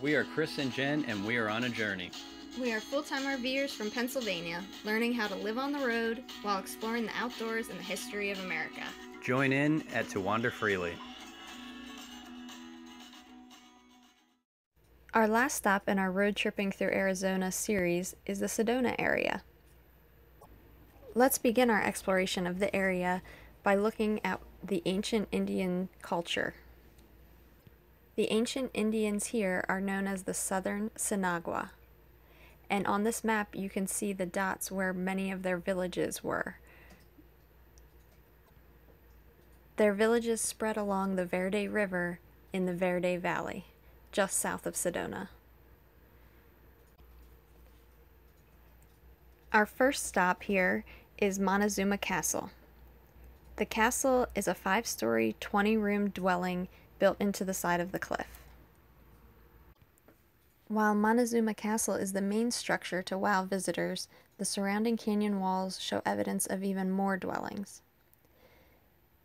We are Chris and Jen, and we are on a journey. We are full-time RVers from Pennsylvania, learning how to live on the road while exploring the outdoors and the history of America. Join in at To Wander Freely. Our last stop in our Road Tripping Through Arizona series is the Sedona area. Let's begin our exploration of the area by looking at the ancient Indian culture. The ancient Indians here are known as the Southern Sinagua, and on this map you can see the dots where many of their villages were. Their villages spread along the Verde River in the Verde Valley, just south of Sedona. Our first stop here is Montezuma Castle. The castle is a 5-story, 20-room dwelling built into the side of the cliff. While Montezuma Castle is the main structure to wow visitors, the surrounding canyon walls show evidence of even more dwellings.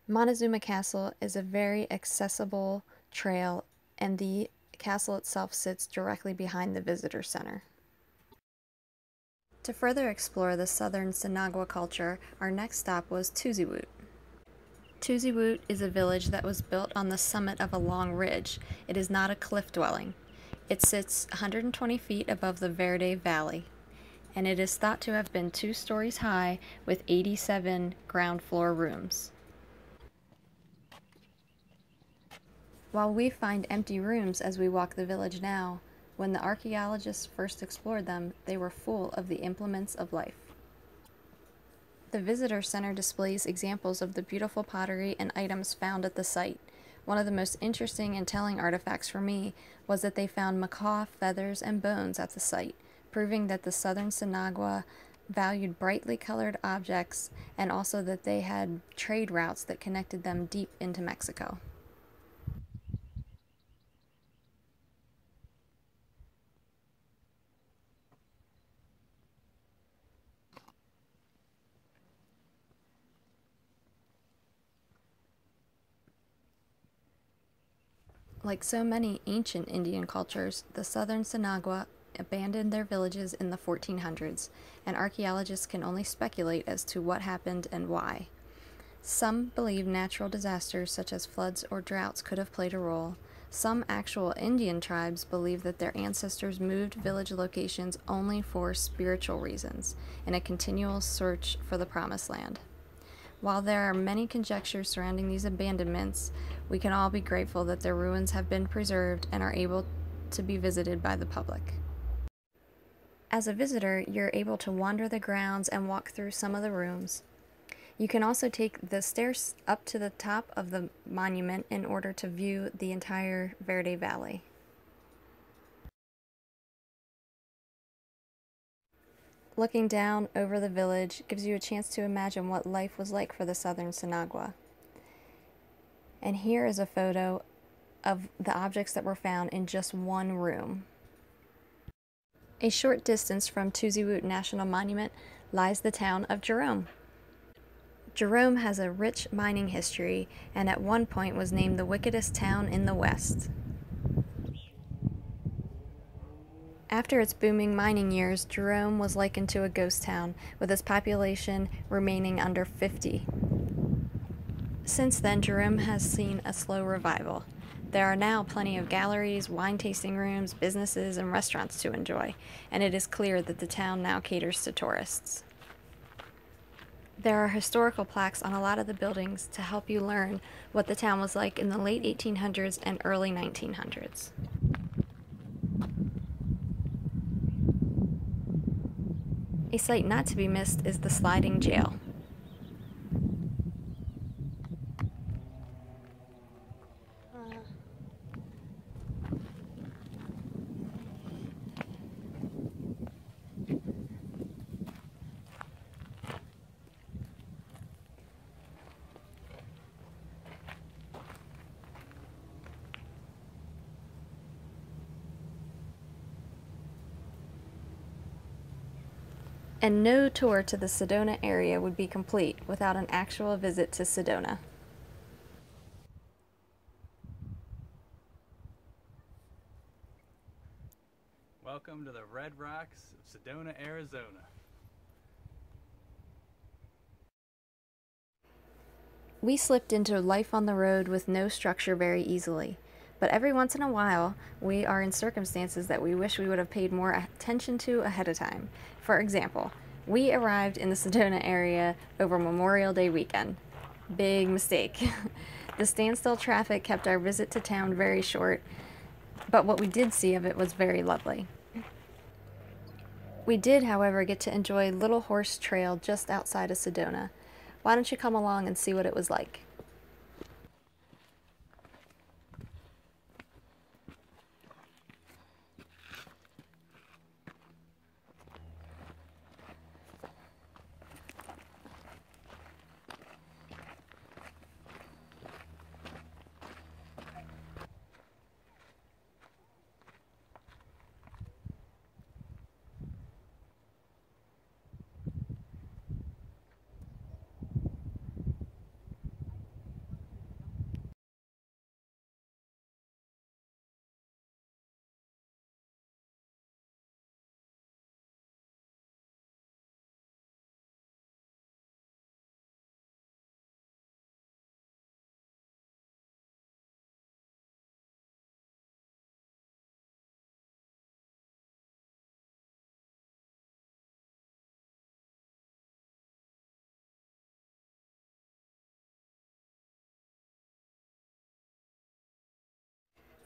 Montezuma Castle is a very accessible trail, and the castle itself sits directly behind the visitor center. To further explore the Southern Sinagua culture, our next stop was Tuzigoot. Tuzigoot is a village that was built on the summit of a long ridge. It is not a cliff dwelling. It sits 120 feet above the Verde Valley, and it is thought to have been 2 stories high with 87 ground floor rooms. While we find empty rooms as we walk the village now, when the archaeologists first explored them, they were full of the implements of life. The visitor center displays examples of the beautiful pottery and items found at the site. One of the most interesting and telling artifacts for me was that they found macaw feathers and bones at the site, proving that the Southern Sinagua valued brightly colored objects and also that they had trade routes that connected them deep into Mexico. Like so many ancient Indian cultures, the Southern Sinagua abandoned their villages in the 1400s, and archaeologists can only speculate as to what happened and why. Some believe natural disasters such as floods or droughts could have played a role. Some actual Indian tribes believe that their ancestors moved village locations only for spiritual reasons, in a continual search for the Promised Land. While there are many conjectures surrounding these abandonments, we can all be grateful that their ruins have been preserved and are able to be visited by the public. As a visitor, you're able to wander the grounds and walk through some of the rooms. You can also take the stairs up to the top of the monument in order to view the entire Verde Valley. Looking down over the village gives you a chance to imagine what life was like for the Southern Sinagua. And here is a photo of the objects that were found in just one room. A short distance from Tuzigoot National Monument lies the town of Jerome. Jerome has a rich mining history and at one point was named the wickedest town in the West. After its booming mining years, Jerome was likened to a ghost town, with its population remaining under 50. Since then, Jerome has seen a slow revival. There are now plenty of galleries, wine tasting rooms, businesses, and restaurants to enjoy, and it is clear that the town now caters to tourists. There are historical plaques on a lot of the buildings to help you learn what the town was like in the late 1800s and early 1900s. A sight not to be missed is the sliding jail. And no tour to the Sedona area would be complete without an actual visit to Sedona. Welcome to the Red Rocks of Sedona, Arizona. We slipped into life on the road with no structure very easily, but every once in a while, we are in circumstances that we wish we would have paid more attention to ahead of time. For example, we arrived in the Sedona area over Memorial Day weekend. Big mistake. The standstill traffic kept our visit to town very short, but what we did see of it was very lovely. We did, however, get to enjoy Little Horse Trail just outside of Sedona. Why don't you come along and see what it was like?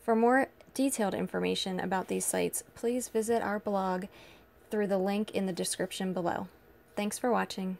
For more detailed information about these sites, please visit our blog through the link in the description below. Thanks for watching.